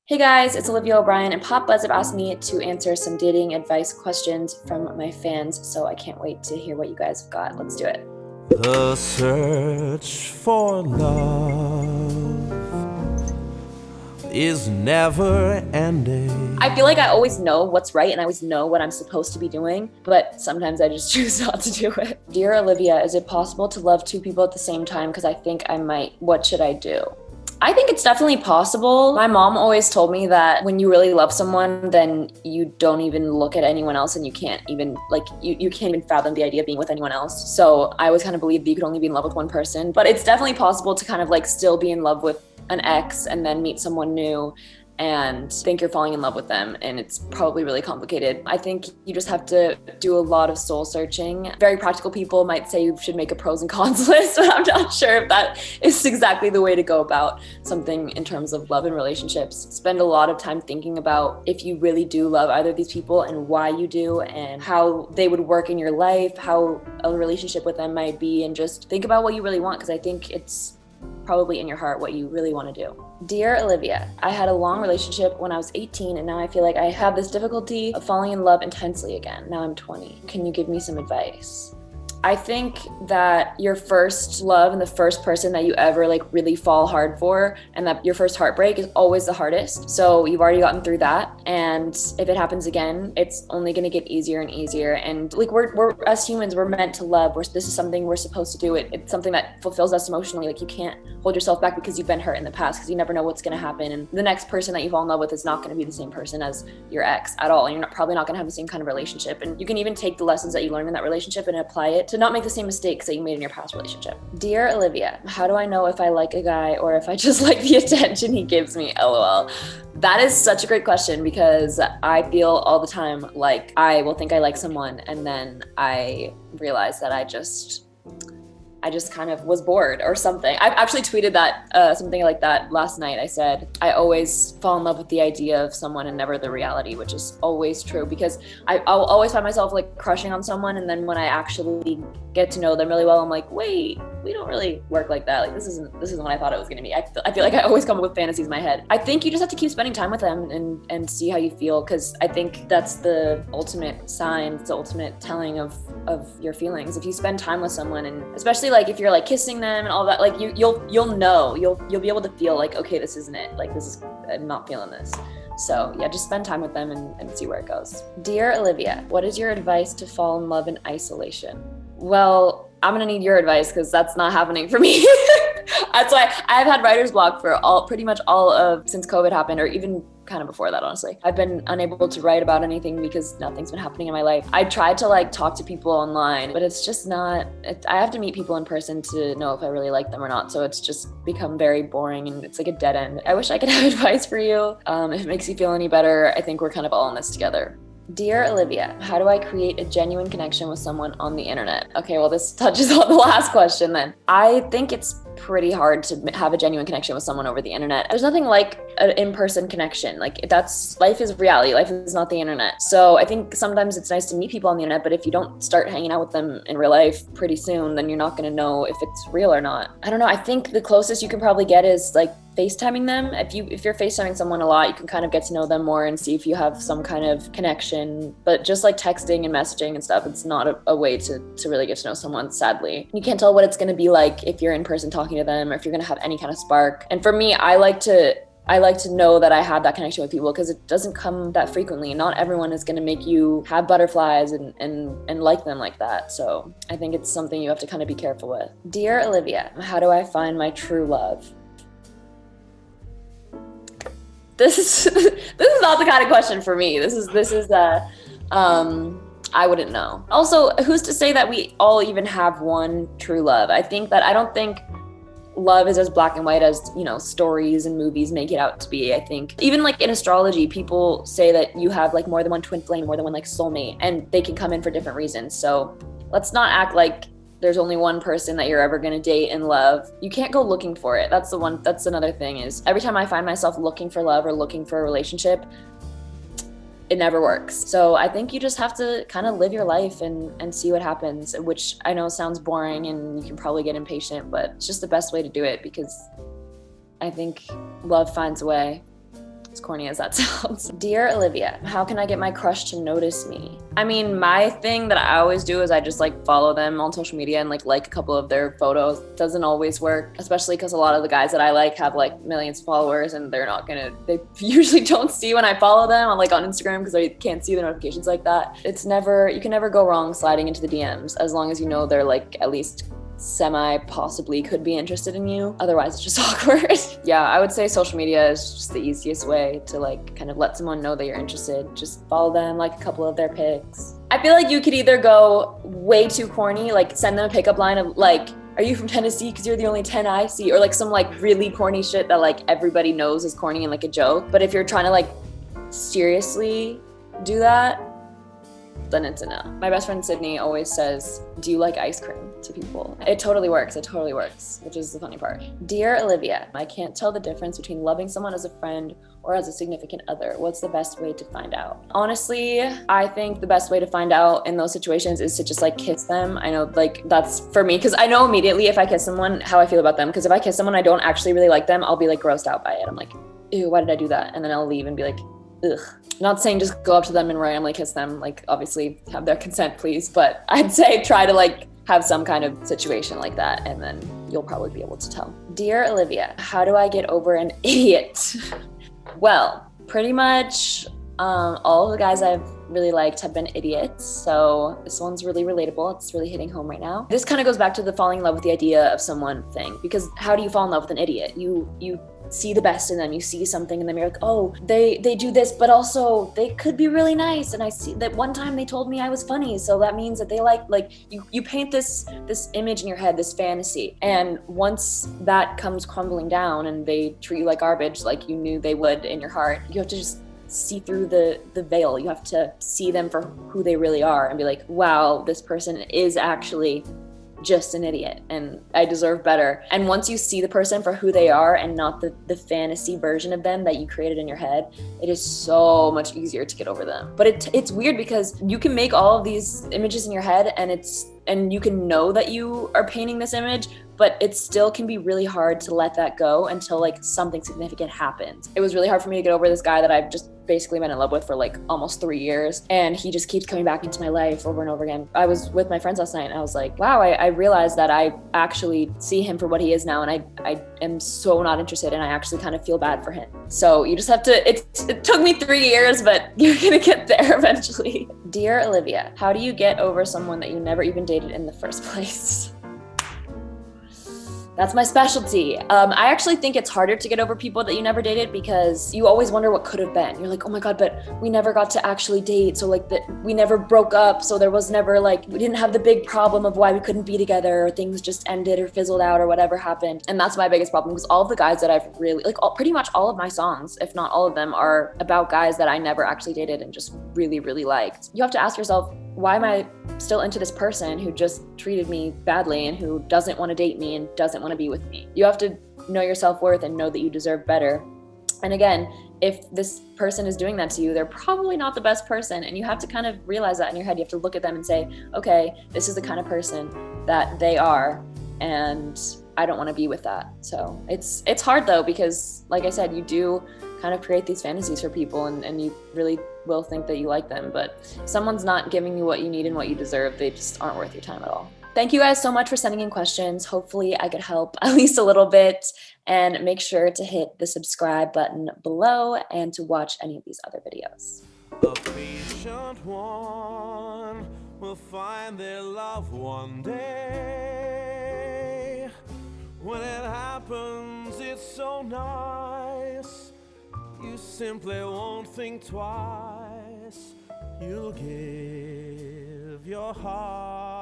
Hey guys, it's Olivia O'Brien, and PopBuzz have asked me to answer some dating advice questions from my fans, so I can't wait to hear what you guys have got. Let's do it. The search for love is never ending. I feel like I always know what's right and I always know what I'm supposed to be doing, but sometimes I just choose not to do it. Dear Olivia, is it possible to love two people at the same time? Because I think I might. What should I do? I think it's definitely possible. My mom always told me that when you really love someone, then you don't even look at anyone else and you can't even you can't even fathom the idea of being with anyone else. So I always kind of believed that you could only be in love with one person, but it's definitely possible to kind of like still be in love with an ex and then meet someone new and think you're falling in love with them, and it's probably really complicated. I think you just have to do a lot of soul searching. Very practical people might say you should make a pros and cons list, but I'm not sure if that is exactly the way to go about something in terms of love and relationships. Spend a lot of time thinking about if you really do love either of these people and why you do and how they would work in your life, how a relationship with them might be, and just think about what you really want, because I think it's probably in your heart what you really want to do. Dear Olivia, I had a long relationship when I was 18, and now I feel like I have this difficulty of falling in love intensely again. Now I'm 20. Can you give me some advice? I think that your first love and the first person that you ever really fall hard for, and that your first heartbreak is always the hardest. So you've already gotten through that, and if it happens again, it's only going to get easier and easier. And we're as humans, we're meant to love. This is something we're supposed to do. It's something that fulfills us emotionally. You can't hold yourself back because you've been hurt in the past, because you never know what's going to happen. And the next person that you fall in love with is not going to be the same person as your ex at all. And you're probably not going to have the same kind of relationship. And you can even take the lessons that you learned in that relationship and apply it to not make the same mistakes that you made in your past relationship. Dear Olivia, how do I know if I like a guy or if I just like the attention he gives me? LOL. That is such a great question, because I feel all the time like I will think I like someone and then I realize that I just kind of was bored or something. I've actually tweeted that something like that last night. I said, I always fall in love with the idea of someone and never the reality, which is always true, because I'll always find myself crushing on someone, and then when I actually get to know them really well, I'm like, wait, we don't really work like that. This isn't what I thought it was gonna be. I feel like I always come up with fantasies in my head. I think you just have to keep spending time with them and see how you feel, because I think that's the ultimate sign, it's the ultimate telling of your feelings. If you spend time with someone, and especially if you're kissing them and all that, you'll know, you'll be able to feel okay, this isn't it. I'm not feeling this. So yeah, just spend time with them and see where it goes. Dear Olivia, what is your advice to fall in love in isolation? Well, I'm gonna need your advice, because that's not happening for me. That's why I've had writer's block for pretty much all of since COVID happened, or even kind of before that, honestly. I've been unable to write about anything because nothing's been happening in my life. I tried to talk to people online, but it's just not, I have to meet people in person to know if I really like them or not. So it's just become very boring, and it's like a dead end. I wish I could have advice for you. If it makes you feel any better, I think we're kind of all in this together. Dear Olivia, how do I create a genuine connection with someone on the internet? Okay, well, this touches on the last question then. I think it's pretty hard to have a genuine connection with someone over the internet. There's nothing like an in-person connection. Life is reality. Life is not the internet. So I think sometimes it's nice to meet people on the internet, but if you don't start hanging out with them in real life pretty soon, then you're not going to know if it's real or not. I don't know. I think the closest you can probably get is FaceTiming them. If you're FaceTiming someone a lot, you can kind of get to know them more and see if you have some kind of connection. But just texting and messaging and stuff, it's not a way to really get to know someone, sadly. You can't tell what it's going to be like if you're in person talking to them, or if you're going to have any kind of spark. And for me, I like to know that I have that connection with people, because it doesn't come that frequently. Not everyone is going to make you have butterflies and like them like that. So I think it's something you have to kind of be careful with. Dear Olivia, how do I find my true love? This is not the kind of question for me. This is I wouldn't know. Also, who's to say that we all even have one true love? I don't think love is as black and white as, stories and movies make it out to be. I think even in astrology, people say that you have more than one twin flame, more than one soulmate, and they can come in for different reasons. So let's not act like there's only one person that you're ever going to date and love. You can't go looking for it. That's another thing, is every time I find myself looking for love or looking for a relationship, it never works. So I think you just have to kind of live your life and see what happens, which I know sounds boring and you can probably get impatient, but it's just the best way to do it, because I think love finds a way. As corny as that sounds. Dear Olivia, how can I get my crush to notice me? I mean, my thing that I always do is I just like follow them on social media and like a couple of their photos. Doesn't always work, especially because a lot of the guys that I like have like millions of followers and they usually don't see when I follow them on Instagram because I can't see the notifications like that. You can never go wrong sliding into the DMs as long as you know they're like at least possibly could be interested in you. Otherwise it's just awkward. Yeah, I would say social media is just the easiest way to like kind of let someone know that you're interested. Just follow them, like a couple of their pics. I feel like you could either go way too corny, like send them a pickup line of like, are you from Tennessee? Because you're the only 10 I see, or like some like really corny shit that like everybody knows is corny and like a joke. But if you're trying to like seriously do that, then it's a no. My best friend Sydney always says, do you like ice cream to people? It totally works, which is the funny part. Dear Olivia, I can't tell the difference between loving someone as a friend or as a significant other. What's the best way to find out? Honestly, I think the best way to find out in those situations is to just like kiss them. I know like that's for me, because I know immediately if I kiss someone how I feel about them. Because if I kiss someone I don't actually really like them, I'll be like grossed out by it. I'm like, ew, why did I do that? And then I'll leave and be like, ugh. Not saying just go up to them and randomly kiss them, like obviously have their consent please, but I'd say try to like have some kind of situation like that and then you'll probably be able to tell. Dear Olivia, how do I get over an idiot? Well, pretty much all of the guys I've really liked have been idiots, so this one's really relatable. It's really hitting home right now. This kind of goes back to the falling in love with the idea of someone thing, because how do you fall in love with an idiot? You see the best in them, you see something in them, you're like, oh, they do this, but also they could be really nice, and I see that one time they told me I was funny, so that means that they like you paint this image in your head, this fantasy, and once that comes crumbling down and they treat you like garbage like you knew they would in your heart, you have to just see through the veil. You have to see them for who they really are and be like, wow, this person is actually just an idiot and I deserve better. And once you see the person for who they are and not the fantasy version of them that you created in your head, it is so much easier to get over them. But it's weird because you can make all of these images in your head and you can know that you are painting this image, but it still can be really hard to let that go until like something significant happens. It was really hard for me to get over this guy that I've just basically been in love with for like almost 3 years, and he just keeps coming back into my life over and over again. I was with my friends last night and I was like, wow, I realized that I actually see him for what he is now, and I am so not interested, and I actually kind of feel bad for him. So you just have to, it took me 3 years, but you're gonna get there eventually. Dear Olivia, how do you get over someone that you never even dated in the first place? That's my specialty. I actually think it's harder to get over people that you never dated because you always wonder what could have been. You're like, oh my God, but we never got to actually date. So like we never broke up. So there was never we didn't have the big problem of why we couldn't be together, or things just ended or fizzled out or whatever happened. And that's my biggest problem, because all of the guys that I've really, pretty much all of my songs, if not all of them, are about guys that I never actually dated and just really, really liked. You have to ask yourself, why am I still into this person who just treated me badly and who doesn't want to date me and doesn't want to be with me? You have to know your self-worth and know that you deserve better. And again, if this person is doing that to you, they're probably not the best person. And you have to kind of realize that in your head. You have to look at them and say, okay, this is the kind of person that they are, and I don't want to be with that. So it's hard though, because like I said, you do kind of create these fantasies for people, and you really will think that you like them, but if someone's not giving you what you need and what you deserve, they just aren't worth your time at all. Thank you guys so much for sending in questions. Hopefully I could help at least a little bit, and make sure to hit the subscribe button below and to watch any of these other videos. The patient one will find their love one day. When it happens, it's so nice. You simply won't think twice. You'll give your heart